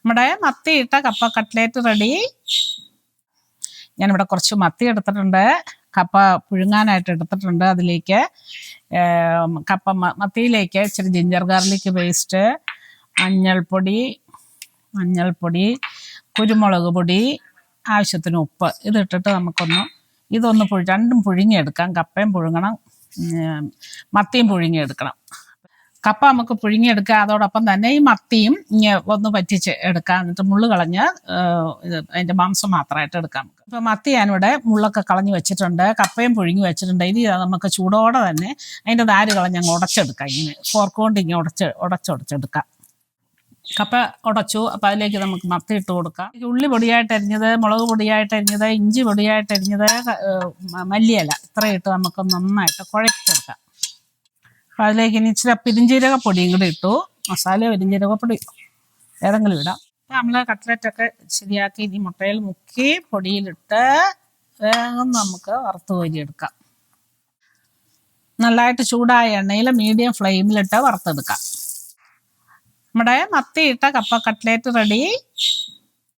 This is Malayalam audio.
നമ്മുടെ മത്തിയിട്ട കപ്പ കട്ട്ലേറ്റ് റെഡി. ഞാനിവിടെ കുറച്ച് മത്തി എടുത്തിട്ടുണ്ട്, കപ്പ പുഴുങ്ങാനായിട്ട് എടുത്തിട്ടുണ്ട്. അതിലേക്ക് മത്തിയിലേക്ക് ഇച്ചിരി ജിഞ്ചർ ഗാർലിക് പേസ്റ്റ്, മഞ്ഞൾപ്പൊടി, കുരുമുളക് പൊടി, ആവശ്യത്തിന് ഉപ്പ് ഇതിട്ടിട്ട് ഇതൊന്ന് രണ്ടും പുഴുങ്ങിയെടുക്കാം. കപ്പയും പുഴുങ്ങണം, മത്തിയും പുഴുങ്ങിയെടുക്കണം. കപ്പ നമുക്ക് പുഴുങ്ങിയെടുക്കുക, അതോടൊപ്പം തന്നെ ഈ മത്തിയും ഒന്ന് പറ്റിച്ച് എടുക്കാം. എന്നിട്ട് മുള്ള് കളഞ്ഞ് അതിൻ്റെ മാംസം മാത്രമായിട്ട് എടുക്കാം. ഇപ്പം മത്തി ഞാനിവിടെ മുള്ളൊക്കെ കളഞ്ഞ് വെച്ചിട്ടുണ്ട്, കപ്പയും പുഴുങ്ങി വെച്ചിട്ടുണ്ട്. ഇനി നമുക്ക് ചൂടോടെ തന്നെ അതിൻ്റെ നാര് കളഞ്ഞ് അങ്ങ് ഉടച്ചെടുക്കാം. ഇങ്ങനെ ഫോർക്ക് കൊണ്ട് ഇങ്ങനെ ഉടച്ചെടുക്കാം. കപ്പ ഉടച്ചു. അപ്പം അതിലേക്ക് നമുക്ക് മത്തി ഇട്ട് കൊടുക്കാം. ഉള്ളി പൊടിയായിട്ട് അരിഞ്ഞത്, മുളക് പൊടിയായിട്ട് അരിഞ്ഞത്, ഇഞ്ചി പൊടിയായിട്ട് അരിഞ്ഞത്, മല്ലിയില ഇത്രയും ഇട്ട് നമുക്ക് നന്നായിട്ട് കുഴച്ചെടുക്കാം. അപ്പം അതിലേക്ക് ഇനി ഇച്ചിരി പെരിഞ്ജീരകപ്പൊടിയും കൂടി ഇട്ടു. മസാല പെരിഞ്ജീരകപ്പൊടി ഏതെങ്കിലും ഇടാം. അപ്പം നമ്മൾ കട്ട്ലറ്റൊക്കെ ശരിയാക്കി ഇനി മുട്ടയിൽ മുക്കി പൊടിയിലിട്ട് വേഗം നമുക്ക് വറുത്ത് കോരിയെടുക്കാം. നല്ലതായിട്ട് ചൂടായ എണ്ണയിൽ മീഡിയം ഫ്ലെയിമിലിട്ട് വറുത്തെടുക്കാം. നമ്മുടെ മത്തിയിട്ട കപ്പ കട്ട്ലേറ്റ് റെഡി.